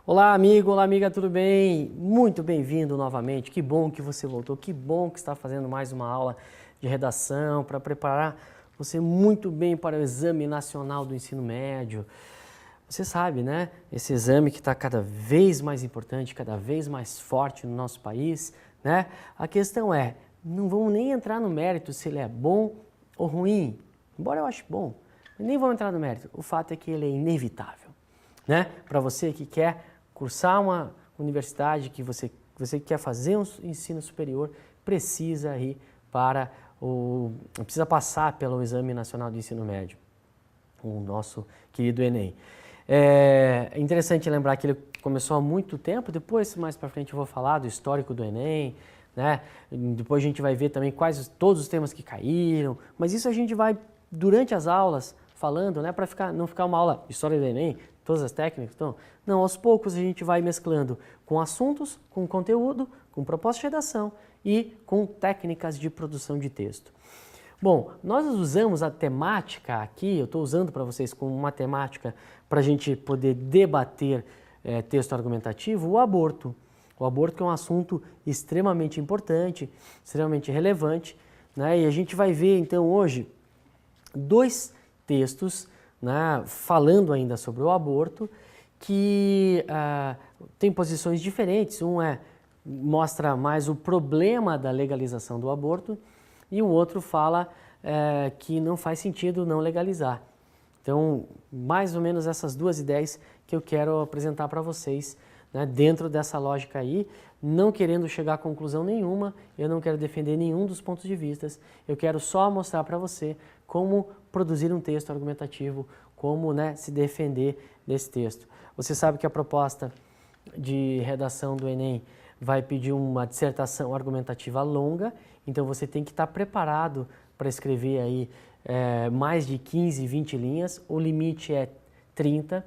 Olá, amigo, olá, amiga, tudo bem? Muito bem-vindo novamente. Que bom que você voltou, que bom que está fazendo mais uma aula de redação para preparar você muito bem para o Exame Nacional do Ensino Médio. Você sabe, né? Esse exame que está cada vez mais importante, cada vez mais forte no nosso país, né? A questão é, não vamos nem entrar no mérito se ele é bom ou ruim, embora eu ache bom, nem vamos entrar no mérito. O fato é que ele é inevitável, né? Para você que quer cursar uma universidade, que você quer fazer um ensino superior, precisa ir para precisa passar pelo Exame Nacional do Ensino Médio, o nosso querido Enem. É interessante lembrar que ele começou há muito tempo, depois mais para frente eu vou falar do histórico do Enem, né? Depois a gente vai ver também todos os temas que caíram, mas isso a gente vai, durante as aulas, falando, né? Para não ficar uma aula história do Enem, todas as técnicas, então, não, aos poucos a gente vai mesclando com assuntos, com conteúdo, com proposta de redação e com técnicas de produção de texto. Bom, nós usamos a temática aqui, eu estou usando para vocês como uma temática para a gente poder debater texto argumentativo, o aborto. O aborto que é um assunto extremamente importante, extremamente relevante, né? E a gente vai ver então hoje dois textos, né, falando ainda sobre o aborto, que tem posições diferentes. Um mostra mais o problema da legalização do aborto e o outro fala que não faz sentido não legalizar. Então, mais ou menos essas duas ideias que eu quero apresentar para vocês, né, dentro dessa lógica aí, não querendo chegar a conclusão nenhuma, eu não quero defender nenhum dos pontos de vista, eu quero só mostrar para você como produzir um texto argumentativo, como, né, se defender desse texto. Você sabe que a proposta de redação do Enem vai pedir uma dissertação argumentativa longa, então você tem que estar preparado para escrever aí mais de 15, 20 linhas, o limite é 30,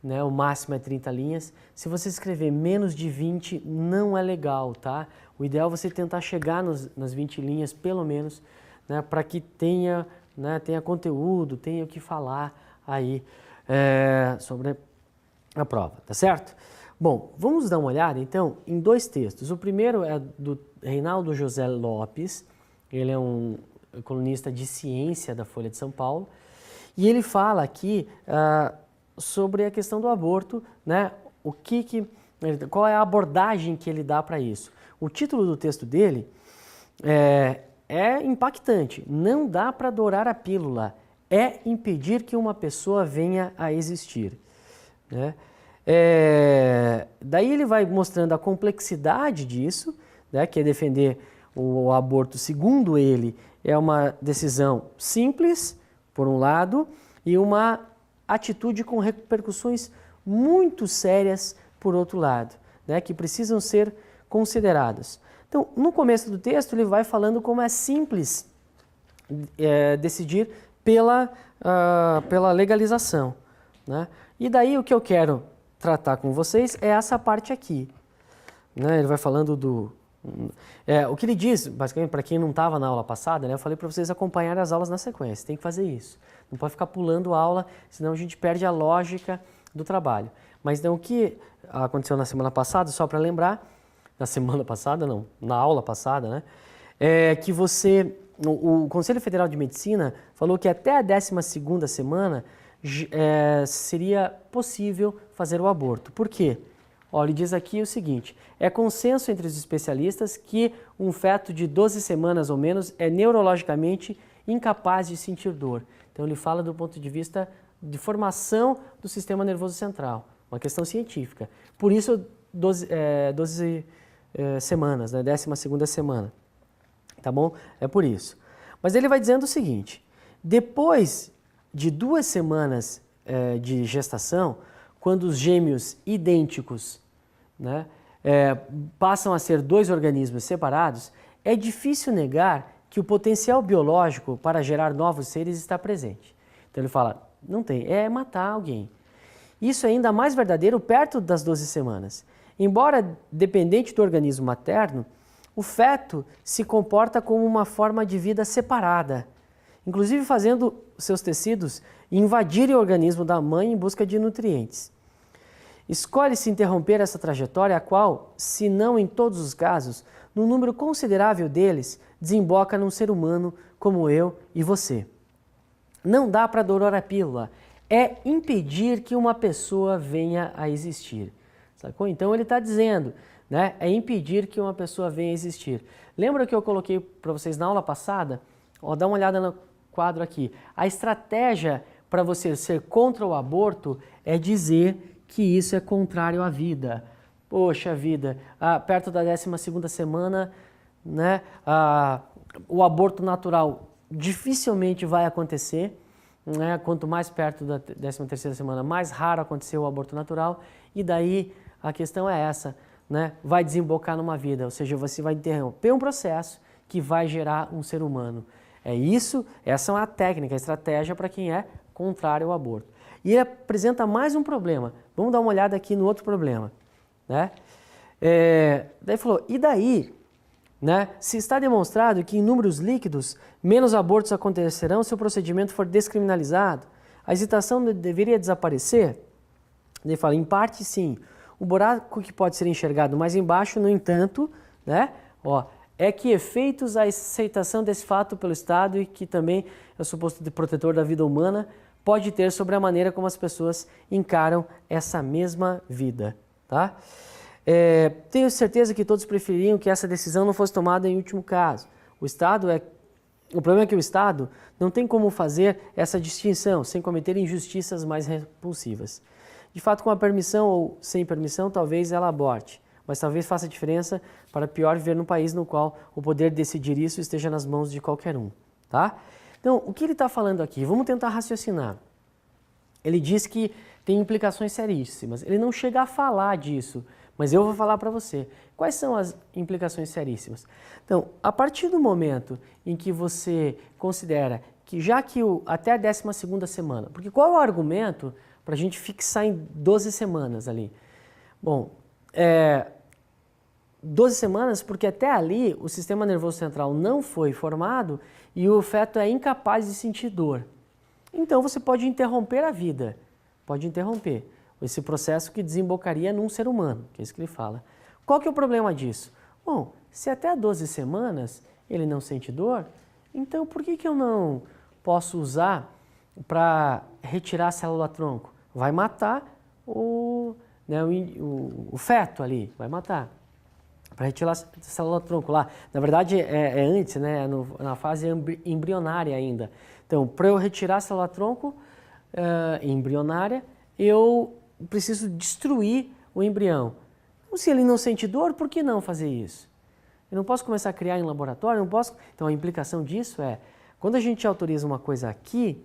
né, o máximo é 30 linhas. Se você escrever menos de 20, não é legal, tá? O ideal é você tentar chegar nas 20 linhas, pelo menos, né, para que tenha conteúdo, tenha o que falar aí sobre a prova, tá certo? Bom, vamos dar uma olhada então em dois textos. O primeiro é do Reinaldo José Lopes, ele é um colunista de ciência da Folha de São Paulo, e ele fala aqui sobre a questão do aborto, né? Qual é a abordagem que ele dá para isso. O título do texto dele é impactante. Não dá para dourar a pílula, é impedir que uma pessoa venha a existir, né? Daí ele vai mostrando a complexidade disso, né, que é defender o aborto, segundo ele, é uma decisão simples, por um lado, e uma atitude com repercussões muito sérias, por outro lado, né, que precisam ser consideradas. Então, no começo do texto, ele vai falando como é simples decidir pela legalização, né? E daí o que eu quero tratar com vocês é essa parte aqui, né? Ele vai falando o que ele diz, basicamente, para quem não estava na aula passada, né? Eu falei para vocês acompanharem as aulas na sequência, tem que fazer isso. Não pode ficar pulando aula, senão a gente perde a lógica do trabalho. Mas então o que aconteceu na semana passada, só para lembrar, na aula passada, né? É que o Conselho Federal de Medicina falou que até a 12ª semana seria possível fazer o aborto. Por quê? Olha, ele diz aqui o seguinte: é consenso entre os especialistas que um feto de 12 semanas ou menos é neurologicamente incapaz de sentir dor. Então ele fala do ponto de vista de formação do sistema nervoso central, uma questão científica. Por isso 12 semanas, né? 12ª semana, tá bom? É por isso. Mas ele vai dizendo o seguinte: depois de 2 semanas de gestação, quando os gêmeos idênticos, né, passam a ser 2 organismos separados, é difícil negar que o potencial biológico para gerar novos seres está presente. Então ele fala, não tem, é matar alguém. Isso é ainda mais verdadeiro perto das 12 semanas. Embora dependente do organismo materno, o feto se comporta como uma forma de vida separada, inclusive fazendo seus tecidos invadirem o organismo da mãe em busca de nutrientes. Escolhe-se interromper essa trajetória, a qual, se não em todos os casos, num número considerável deles, desemboca num ser humano como eu e você. Não dá para dourar a pílula, é impedir que uma pessoa venha a existir. Sacou? Então ele está dizendo, né? É impedir que uma pessoa venha a existir. Lembra que eu coloquei para vocês na aula passada? Ó, dá uma olhada no quadro aqui. A estratégia para você ser contra o aborto é dizer que isso é contrário à vida. Poxa vida, perto da 12ª semana, né, o aborto natural dificilmente vai acontecer, né? Quanto mais perto da 13ª semana, mais raro acontecer o aborto natural, e daí a questão é essa, né? Vai desembocar numa vida, ou seja, você vai interromper um processo que vai gerar um ser humano. É isso, essa é uma técnica, a estratégia para quem é contrário ao aborto. E ele apresenta mais um problema. Vamos dar uma olhada aqui no outro problema, né? Daí falou, e daí, né? Se está demonstrado que em números líquidos menos abortos acontecerão se o procedimento for descriminalizado, a hesitação deveria desaparecer? Ele fala, em parte sim. O buraco que pode ser enxergado mais embaixo, no entanto, né? Ó, é que efeitos a aceitação desse fato pelo Estado e que também é o suposto de protetor da vida humana pode ter sobre a maneira como as pessoas encaram essa mesma vida, tá? Tenho certeza que todos preferiam que essa decisão não fosse tomada em último caso. O problema é que o Estado não tem como fazer essa distinção sem cometer injustiças mais repulsivas. De fato, com a permissão ou sem permissão, talvez ela aborte, mas talvez faça diferença para pior viver num país no qual o poder de decidir isso esteja nas mãos de qualquer um, tá? Então, o que ele está falando aqui? Vamos tentar raciocinar. Ele diz que tem implicações seríssimas. Ele não chega a falar disso, mas eu vou falar para você. Quais são as implicações seríssimas? Então, a partir do momento em que você considera que já que até a 12ª semana, porque qual é o argumento para a gente fixar em 12 semanas ali? Bom, 12 semanas porque até ali o sistema nervoso central não foi formado e o feto é incapaz de sentir dor. Então você pode interromper a vida, pode interromper esse processo que desembocaria num ser humano, que é isso que ele fala. Qual que é o problema disso? Bom, se até 12 semanas ele não sente dor, então por que eu não posso usar para retirar a célula-tronco? Vai matar o feto ali, vai matar. Para retirar a célula-tronco lá. Na verdade, é antes, né? Na fase embrionária ainda. Então, para eu retirar a célula-tronco embrionária, eu preciso destruir o embrião. Então, se ele não sente dor, por que não fazer isso? Eu não posso começar a criar em laboratório, não posso... Então, a implicação disso é, quando a gente autoriza uma coisa aqui,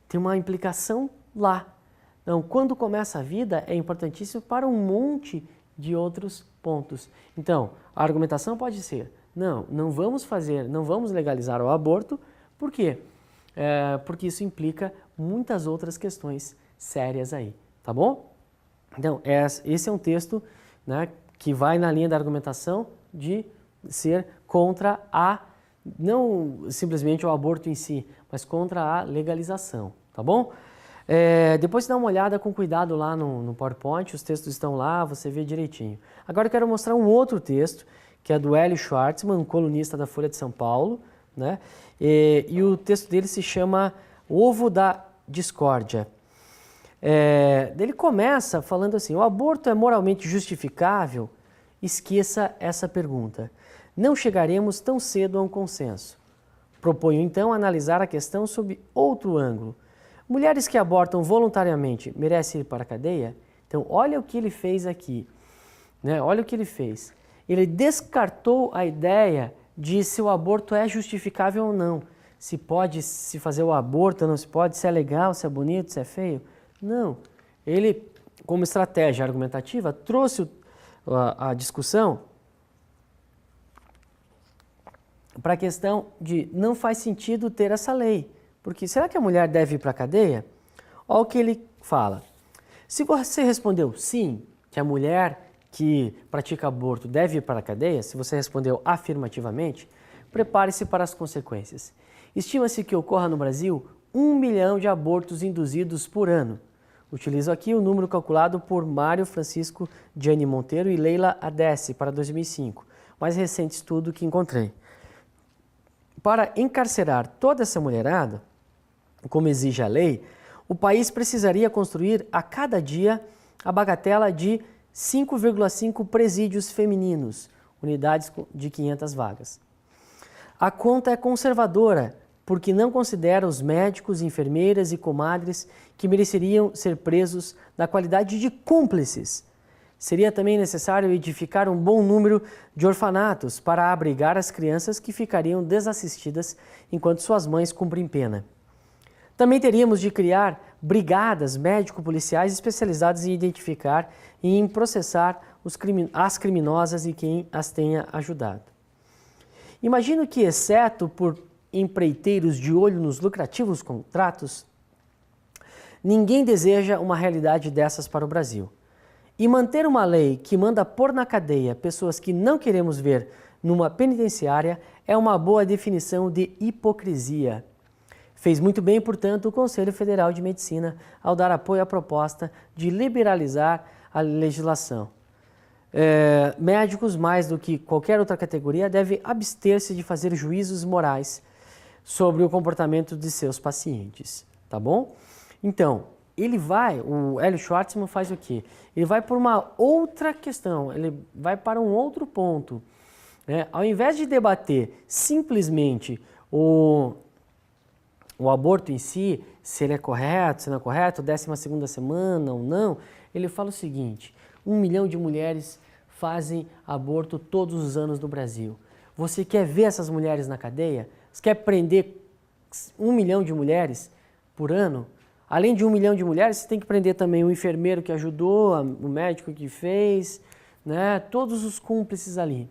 tem uma implicação lá. Então, quando começa a vida, é importantíssimo para um monte de outros pontos. Então, a argumentação pode ser, não vamos legalizar o aborto, por quê? Porque isso implica muitas outras questões sérias aí, tá bom? Então, esse é um texto, né, que vai na linha da argumentação de ser contra não simplesmente o aborto em si, mas contra a legalização, tá bom? Depois dá uma olhada com cuidado lá no PowerPoint, os textos estão lá, você vê direitinho. Agora eu quero mostrar um outro texto, que é do Hélio Schwartzman, um colunista da Folha de São Paulo, né? E o texto dele se chama Ovo da Discórdia. Ele começa falando assim, o aborto é moralmente justificável? Esqueça essa pergunta. Não chegaremos tão cedo a um consenso. Proponho então analisar a questão sob outro ângulo. Mulheres que abortam voluntariamente merecem ir para a cadeia? Então, olha o que ele fez aqui. Né? Olha o que ele fez. Ele descartou a ideia de se o aborto é justificável ou não. Se pode se fazer o aborto ou não se pode, se é legal, se é bonito, se é feio. Não. Ele, como estratégia argumentativa, trouxe a discussão para a questão de não faz sentido ter essa lei. Porque será que a mulher deve ir para a cadeia? Olha o que ele fala. Se você respondeu sim, que a mulher que pratica aborto deve ir para a cadeia, se você respondeu afirmativamente, prepare-se para as consequências. Estima-se que ocorra no Brasil 1 milhão de abortos induzidos por ano. Utilizo aqui o número calculado por Mário Francisco Gianni Monteiro e Leila Adessi para 2005, mais recente estudo que encontrei. Para encarcerar toda essa mulherada, como exige a lei, o país precisaria construir a cada dia a bagatela de 5,5 presídios femininos, unidades de 500 vagas. A conta é conservadora, porque não considera os médicos, enfermeiras e comadres que mereceriam ser presos na qualidade de cúmplices. Seria também necessário edificar um bom número de orfanatos para abrigar as crianças que ficariam desassistidas enquanto suas mães cumprem pena. Também teríamos de criar brigadas médico-policiais especializadas em identificar e em processar as criminosas e quem as tenha ajudado. Imagino que, exceto por empreiteiros de olho nos lucrativos contratos, ninguém deseja uma realidade dessas para o Brasil. E manter uma lei que manda pôr na cadeia pessoas que não queremos ver numa penitenciária é uma boa definição de hipocrisia. Fez muito bem, portanto, o Conselho Federal de Medicina ao dar apoio à proposta de liberalizar a legislação. Médicos, mais do que qualquer outra categoria, devem abster-se de fazer juízos morais sobre o comportamento de seus pacientes, tá bom? Então, o Hélio Schwartzman faz o quê? Ele vai por uma outra questão, ele vai para um outro ponto. Né? Ao invés de debater simplesmente o aborto em si, se ele é correto, se não é correto, 12ª semana ou não, ele fala o seguinte: 1 milhão de mulheres fazem aborto todos os anos no Brasil. Você quer ver essas mulheres na cadeia? Você quer prender 1 milhão de mulheres por ano? Além de 1 milhão de mulheres, você tem que prender também o enfermeiro que ajudou, o médico que fez, né? Todos os cúmplices ali.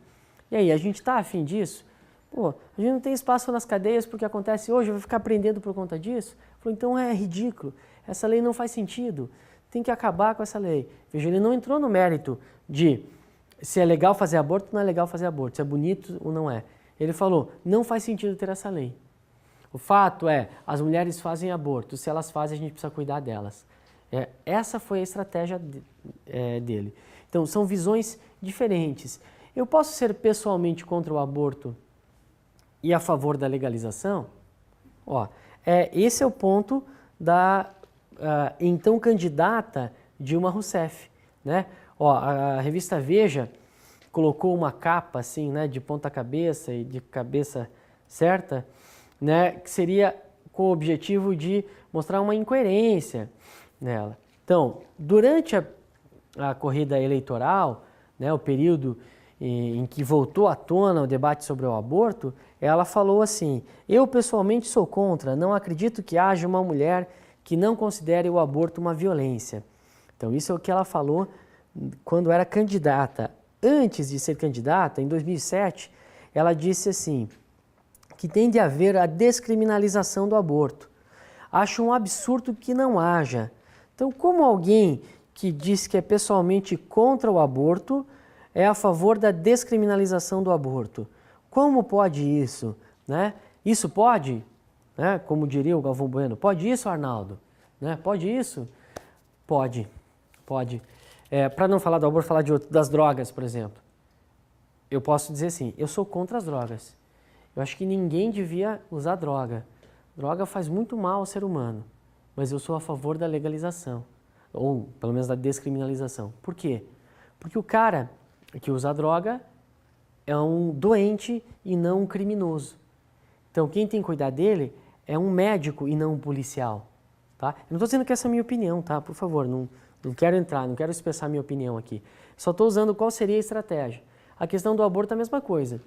E aí, a gente está afim disso? Pô, a gente não tem espaço nas cadeias porque acontece hoje, vai ficar prendendo por conta disso? Falou, então é ridículo, essa lei não faz sentido, tem que acabar com essa lei. Veja, ele não entrou no mérito de se é legal fazer aborto ou não é legal fazer aborto, se é bonito ou não é. Ele falou, não faz sentido ter essa lei. O fato é, as mulheres fazem aborto, se elas fazem a gente precisa cuidar delas. Essa foi a estratégia dele. Então, são visões diferentes. Eu posso ser pessoalmente contra o aborto e a favor da legalização? Esse é o ponto da então candidata Dilma Rousseff. Né? A revista Veja colocou uma capa assim, né, de ponta cabeça e de cabeça certa, né, que seria com o objetivo de mostrar uma incoerência nela. Então, durante a corrida eleitoral, né, o período em que voltou à tona o debate sobre o aborto, ela falou assim: eu pessoalmente sou contra, não acredito que haja uma mulher que não considere o aborto uma violência. Então, isso é o que ela falou quando era candidata. Antes de ser candidata, em 2007, ela disse assim, que tem de haver a descriminalização do aborto. Acho um absurdo que não haja. Então, como alguém que diz que é pessoalmente contra o aborto é a favor da descriminalização do aborto? Como pode isso? Né? Isso pode? Né? Como diria o Galvão Bueno, pode isso, Arnaldo? Né? Pode isso? Pode. Para não falar do aborto, falar das drogas, por exemplo. Eu posso dizer assim, eu sou contra as drogas. Eu acho que ninguém devia usar droga. Droga faz muito mal ao ser humano, mas eu sou a favor da legalização, ou pelo menos da descriminalização. Por quê? Porque o cara que usa droga é um doente e não um criminoso. Então quem tem que cuidar dele é um médico e não um policial. Tá? Eu não estou dizendo que essa é a minha opinião, tá? Por favor, não quero entrar, não quero expressar minha opinião aqui. Só estou usando qual seria a estratégia. A questão do aborto é a mesma coisa.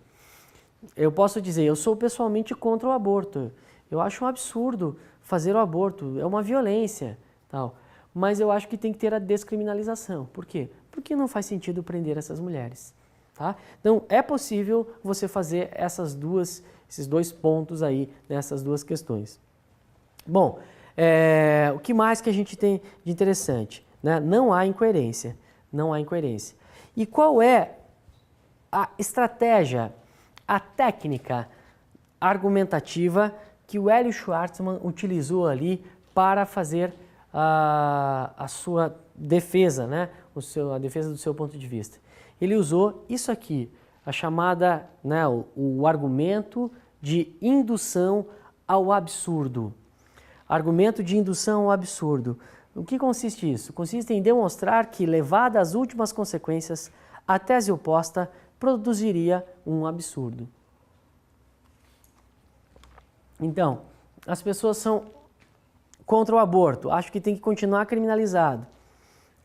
Eu posso dizer, eu sou pessoalmente contra o aborto. Eu acho um absurdo fazer o aborto, é uma violência, tal. Mas eu acho que tem que ter a descriminalização. Por quê? Porque não faz sentido prender essas mulheres. Tá? Então, é possível você fazer esses dois pontos aí, nessas duas questões. Bom, o que mais que a gente tem de interessante? Né? Não há incoerência. E qual é a estratégia, a técnica argumentativa que o Hélio Schwartzman utilizou ali para fazer a sua defesa, né? A defesa do seu ponto de vista. Ele usou isso aqui, a chamada, né, o argumento de indução ao absurdo. Argumento de indução ao absurdo. O que consiste isso? Consiste em demonstrar que, levada às últimas consequências, a tese oposta produziria um absurdo. Então, as pessoas são contra o aborto, acham que tem que continuar criminalizado.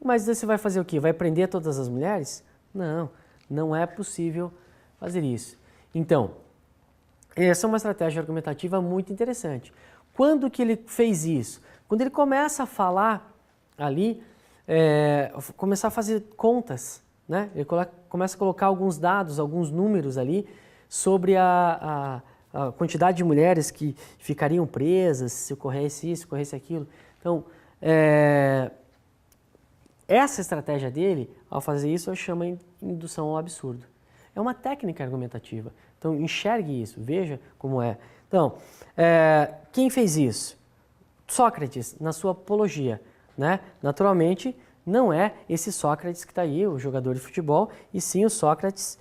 Mas você vai fazer o quê? Vai prender todas as mulheres? Não, não é possível fazer isso. Então, essa é uma estratégia argumentativa muito interessante. Quando que ele fez isso? Quando ele começa a falar ali, começar a fazer contas, né? Ele começa a colocar alguns dados, alguns números ali sobre a quantidade de mulheres que ficariam presas se ocorresse isso, se ocorresse aquilo. Então, essa estratégia dele, ao fazer isso, eu chamo de indução ao absurdo. É uma técnica argumentativa. Então, enxergue isso, veja como é. Então, quem fez isso? Sócrates, na sua Apologia, né? Naturalmente, não é esse Sócrates que está aí, o jogador de futebol, e sim o Sócrates,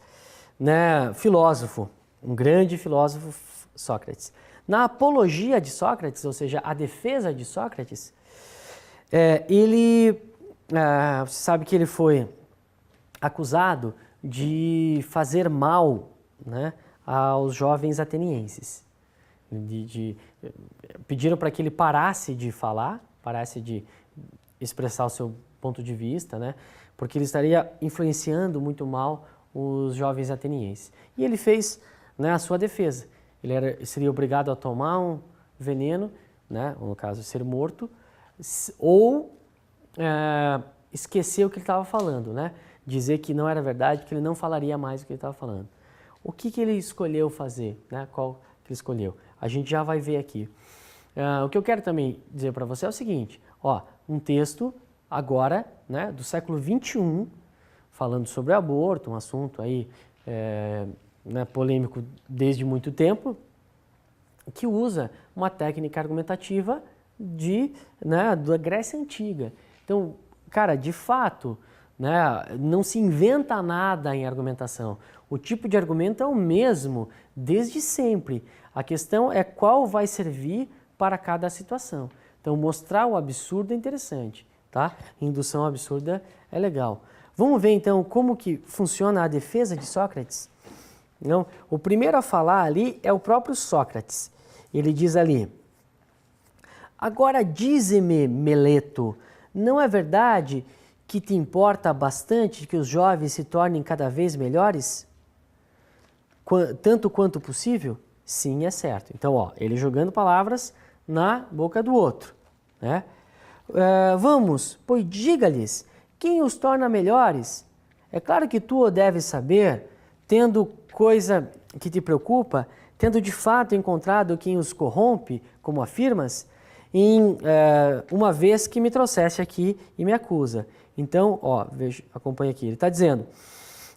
né, filósofo, um grande filósofo Sócrates. Na Apologia de Sócrates, ou seja, a defesa de Sócrates, você sabe que ele foi acusado de fazer mal, né, aos jovens atenienses. Pediram para que ele parasse de falar, parasse de expressar o seu ponto de vista, né, porque ele estaria influenciando muito mal os jovens atenienses. E ele fez, né, a sua defesa. Ele seria obrigado a tomar um veneno, né, ou no caso ser morto, ou esquecer o que ele estava falando, né, dizer que não era verdade, que ele não falaria mais o que ele estava falando. O que ele escolheu fazer, né, qual que ele escolheu? A gente já vai ver aqui. O que eu quero também dizer para você é o seguinte, um texto agora, né, do século XXI, falando sobre aborto, um assunto aí né, polêmico desde muito tempo, que usa uma técnica argumentativa da Grécia Antiga. Então, cara, de fato, né, não se inventa nada em argumentação. O tipo de argumento é o mesmo desde sempre. A questão é qual vai servir para cada situação. Então, mostrar o absurdo é interessante, tá? Indução absurda é legal. Vamos ver, então, como que funciona a defesa de Sócrates? Não? O primeiro a falar ali é o próprio Sócrates. Ele diz ali, agora dize-me, Meleto, não é verdade que te importa bastante que os jovens se tornem cada vez melhores? Tanto quanto possível? Sim, é certo. Então, ele jogando palavras na boca do outro, né? Vamos, pois diga-lhes, quem os torna melhores? É claro que tu o deves saber, tendo coisa que te preocupa, tendo de fato encontrado quem os corrompe, como afirmas, uma vez que me trouxeste aqui e me acusa. Então, veja, acompanha aqui, ele está dizendo,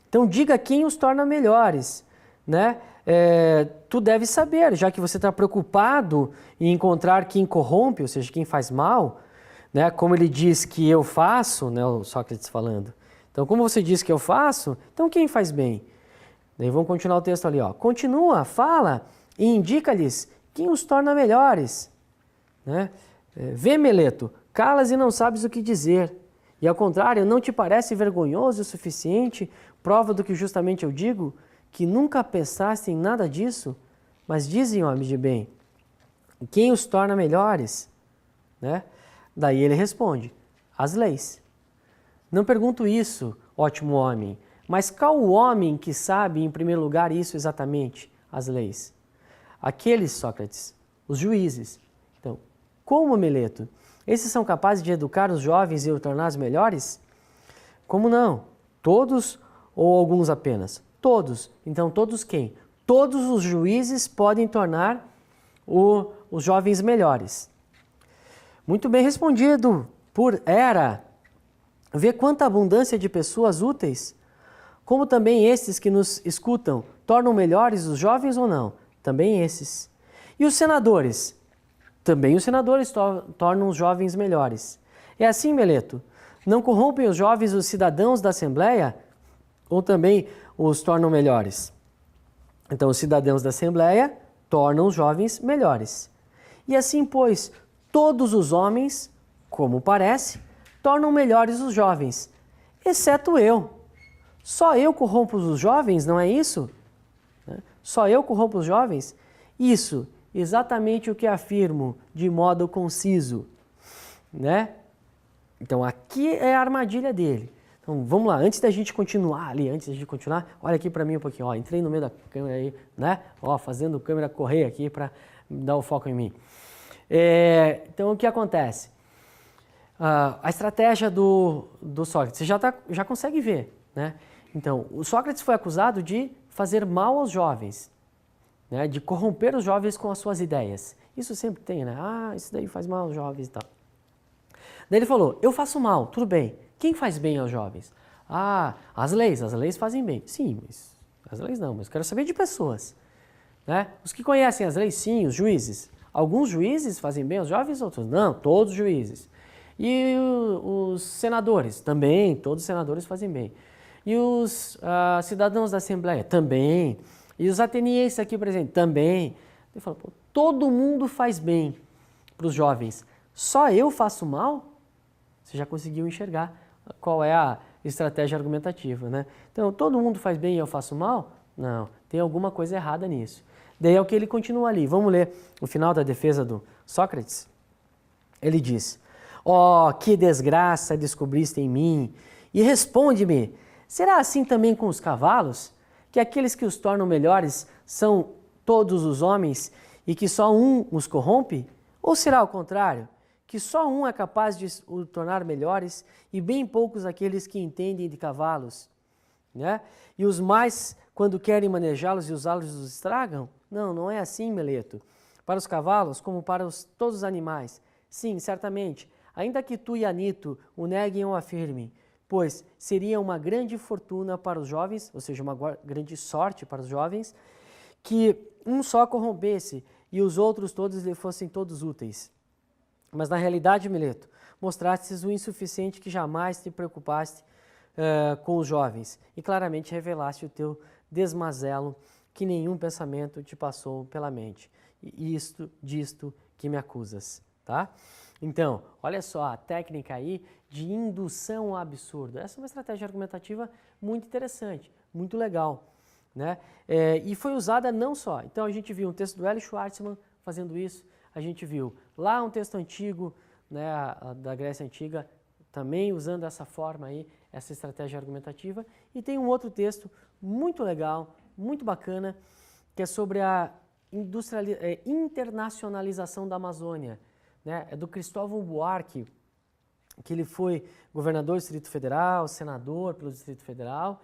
então diga quem os torna melhores, né? Tu deve saber, já que você está preocupado em encontrar quem corrompe, ou seja, quem faz mal, né? Como ele diz que eu faço, né? O Sócrates falando. Então, como você diz que eu faço, então quem faz bem? Daí vamos continuar o texto ali, Continua, fala e indica-lhes quem os torna melhores, né? Vê, Meleto, calas e não sabes o que dizer. E ao contrário, não te parece vergonhoso o suficiente, prova do que justamente eu digo, que nunca pensaste em nada disso? Mas dizem, homem de bem, quem os torna melhores? Né? Daí ele responde, as leis. Não pergunto isso, ótimo homem, mas qual o homem que sabe, em primeiro lugar, isso exatamente, as leis? Aqueles, Sócrates, os juízes. Então, como, Meleto? Esses são capazes de educar os jovens e os torná-los melhores? Como não? Todos ou alguns apenas? Todos. Então, todos quem? Todos os juízes podem tornar os jovens melhores. Muito bem respondido por Hera. Vê quanta abundância de pessoas úteis. Como também estes que nos escutam tornam melhores os jovens ou não? Também esses. E os senadores? Também os senadores tornam os jovens melhores. É assim, Meleto? Não corrompem os jovens os cidadãos da Assembleia ou também os tornam melhores? Então, os cidadãos da Assembleia tornam os jovens melhores. E assim, pois, todos os homens, como parece, tornam melhores os jovens, exceto eu. Só eu corrompo os jovens, não é isso? Só eu corrompo os jovens? Isso, exatamente o que afirmo de modo conciso, né? Então aqui é a armadilha dele. Então vamos lá, antes da gente continuar, olha aqui para mim um pouquinho, ó, entrei no meio da câmera aí, né? Ó, fazendo a câmera correr aqui para dar o foco em mim. Então o que acontece? A estratégia do Sócrates, você já consegue ver, né? Então, o Sócrates foi acusado de fazer mal aos jovens, né? De corromper os jovens com as suas ideias. Isso sempre tem, né? Ah, isso daí faz mal aos jovens e tal. Daí ele falou, eu faço mal, tudo bem. Quem faz bem aos jovens? Ah, as leis fazem bem. Sim, mas as leis não, mas eu quero saber de pessoas, né? Os que conhecem as leis, sim, os juízes. Alguns juízes fazem bem aos jovens, outros não, todos os juízes. E os senadores, também, todos os senadores fazem bem. E os cidadãos da Assembleia, também. E os atenienses aqui presentes, também. Ele fala, pô, todo mundo faz bem para os jovens, só eu faço mal? Você já conseguiu enxergar qual é a estratégia argumentativa, né? Então, todo mundo faz bem e eu faço mal? Não, tem alguma coisa errada nisso. Daí é o que ele continua ali. Vamos ler o final da defesa do Sócrates? Ele diz, ó, que desgraça descobriste em mim, e responde-me, será assim também com os cavalos? Que aqueles que os tornam melhores são todos os homens e que só um os corrompe? Ou será o contrário? Que só um é capaz de os tornar melhores e bem poucos aqueles que entendem de cavalos, né? E os mais, quando querem manejá-los e usá-los, os estragam? Não, não é assim, Meleto. Para os cavalos, como para todos os animais. Sim, certamente, ainda que tu e Anito o neguem ou afirmem, pois seria uma grande fortuna para os jovens, ou seja, uma grande sorte para os jovens, que um só corrompesse e os outros todos lhe fossem todos úteis. Mas na realidade, Meleto, mostrastes o insuficiente que jamais te preocupaste com os jovens e claramente revelaste o teu desmazelo que nenhum pensamento te passou pela mente. E disto que me acusas, tá? Então, olha só a técnica aí de indução ao absurdo. Essa é uma estratégia argumentativa muito interessante, muito legal, né? E foi usada não só. Então, a gente viu um texto do L. Schwartzman fazendo isso, a gente viu lá um texto antigo, né, da Grécia Antiga, também usando essa forma aí, essa estratégia argumentativa. E tem um outro texto muito legal, muito bacana, que é sobre a internacionalização da Amazônia, né? É do Cristóvão Buarque, que ele foi governador do Distrito Federal, senador pelo Distrito Federal,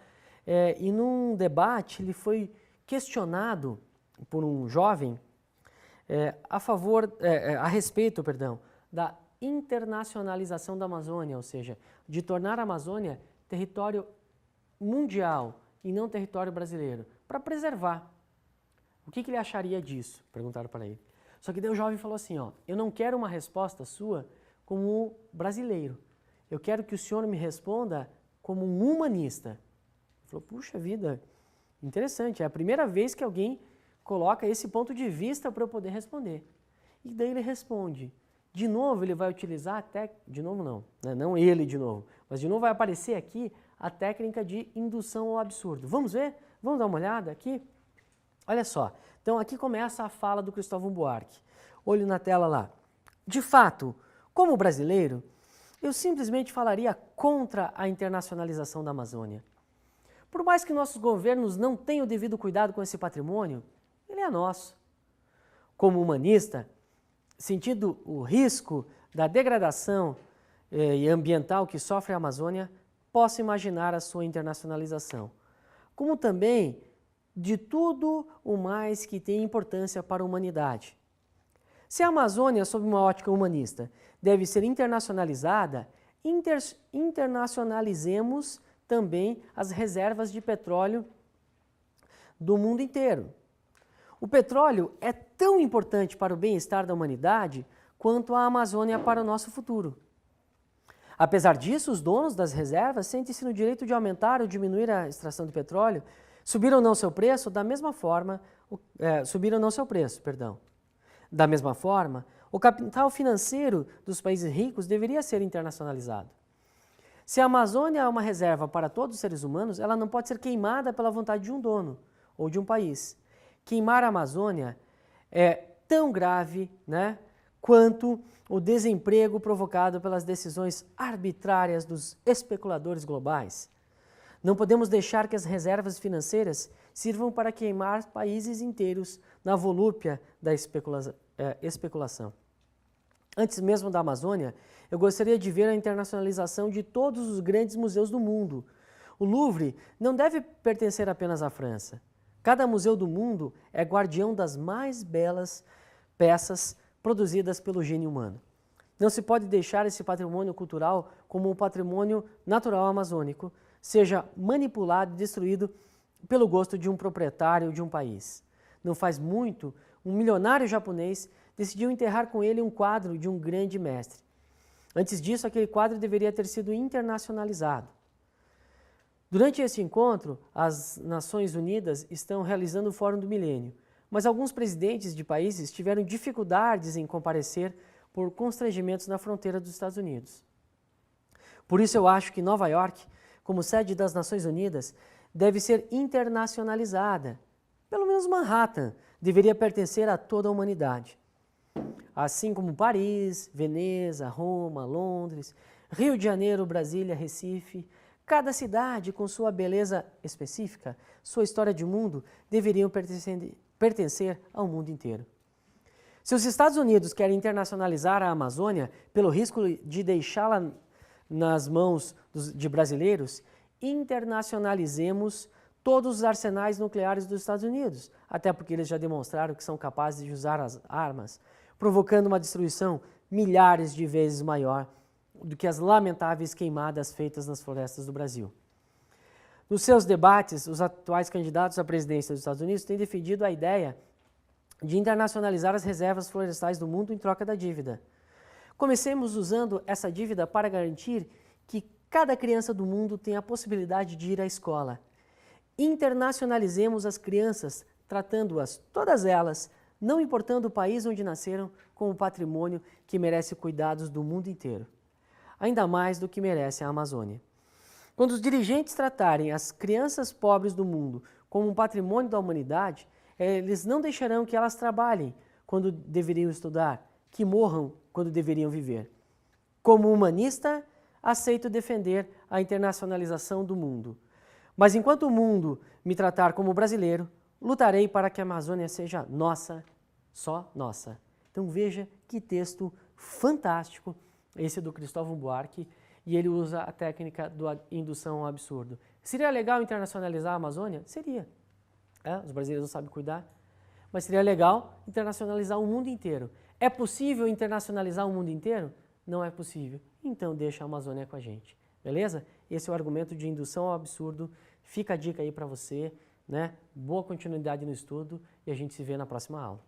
e num debate ele foi questionado por um jovem a respeito, da internacionalização da Amazônia, ou seja, de tornar a Amazônia território mundial e não território brasileiro, para preservar. O que ele acharia disso? Perguntaram para ele. Só que daí o jovem falou assim, ó, eu não quero uma resposta sua como brasileiro, eu quero que o senhor me responda como um humanista. Ele falou, puxa vida, interessante, é a primeira vez que alguém coloca esse ponto de vista para eu poder responder. E daí ele responde. De novo ele vai utilizar até, de novo não, né? Não ele de novo, mas de novo vai aparecer aqui a técnica de indução ao absurdo. Vamos ver? Vamos dar uma olhada aqui? Olha só, então aqui começa a fala do Cristóvão Buarque. Olho na tela lá. De fato, como brasileiro, eu simplesmente falaria contra a internacionalização da Amazônia. Por mais que nossos governos não tenham o devido cuidado com esse patrimônio, ele é nosso. Como humanista, sentindo o risco da degradação ambiental que sofre a Amazônia, posso imaginar a sua internacionalização. Como também de tudo o mais que tem importância para a humanidade. Se a Amazônia, sob uma ótica humanista, deve ser internacionalizada, internacionalizemos também as reservas de petróleo do mundo inteiro. O petróleo é tão importante para o bem-estar da humanidade quanto a Amazônia para o nosso futuro. Apesar disso, os donos das reservas sentem-se no direito de aumentar ou diminuir a extração de petróleo, subir ou não seu preço, da mesma forma, subir ou não seu preço, perdão. Da mesma forma, o capital financeiro dos países ricos deveria ser internacionalizado. Se a Amazônia é uma reserva para todos os seres humanos, ela não pode ser queimada pela vontade de um dono ou de um país. Queimar a Amazônia é tão grave, né, quanto o desemprego provocado pelas decisões arbitrárias dos especuladores globais. Não podemos deixar que as reservas financeiras sirvam para queimar países inteiros na volúpia da especulação. Antes mesmo da Amazônia, eu gostaria de ver a internacionalização de todos os grandes museus do mundo. O Louvre não deve pertencer apenas à França. Cada museu do mundo é guardião das mais belas peças produzidas pelo gênio humano. Não se pode deixar esse patrimônio cultural como um patrimônio natural amazônico, seja manipulado e destruído pelo gosto de um proprietário de um país. Não faz muito, um milionário japonês decidiu enterrar com ele um quadro de um grande mestre. Antes disso, aquele quadro deveria ter sido internacionalizado. Durante esse encontro, as Nações Unidas estão realizando o Fórum do Milênio, mas alguns presidentes de países tiveram dificuldades em comparecer por constrangimentos na fronteira dos Estados Unidos. Por isso eu acho que Nova York, como sede das Nações Unidas, deve ser internacionalizada. Pelo menos Manhattan deveria pertencer a toda a humanidade. Assim como Paris, Veneza, Roma, Londres, Rio de Janeiro, Brasília, Recife, cada cidade com sua beleza específica, sua história de mundo, deveriam pertencer ao mundo inteiro. Se os Estados Unidos querem internacionalizar a Amazônia pelo risco de deixá-la nas mãos de brasileiros, internacionalizemos todos os arsenais nucleares dos Estados Unidos, até porque eles já demonstraram que são capazes de usar as armas, provocando uma destruição milhares de vezes maior do que as lamentáveis queimadas feitas nas florestas do Brasil. Nos seus debates, os atuais candidatos à presidência dos Estados Unidos têm defendido a ideia de internacionalizar as reservas florestais do mundo em troca da dívida. Comecemos usando essa dívida para garantir que cada criança do mundo tenha a possibilidade de ir à escola. Internacionalizemos as crianças, tratando-as, todas elas, não importando o país onde nasceram, como patrimônio que merece cuidados do mundo inteiro. Ainda mais do que merece a Amazônia. Quando os dirigentes tratarem as crianças pobres do mundo como um patrimônio da humanidade, eles não deixarão que elas trabalhem quando deveriam estudar, que morram quando deveriam viver. Como humanista, aceito defender a internacionalização do mundo. Mas enquanto o mundo me tratar como brasileiro, lutarei para que a Amazônia seja nossa, só nossa. Então veja que texto fantástico esse do Cristóvão Buarque, e ele usa a técnica da indução ao absurdo. Seria legal internacionalizar a Amazônia? Seria. Os brasileiros não sabem cuidar, mas seria legal internacionalizar o mundo inteiro. É possível internacionalizar o mundo inteiro? Não é possível. Então deixa a Amazônia com a gente. Beleza? Esse é o argumento de indução ao absurdo. Fica a dica aí para você, né? Boa continuidade no estudo e a gente se vê na próxima aula.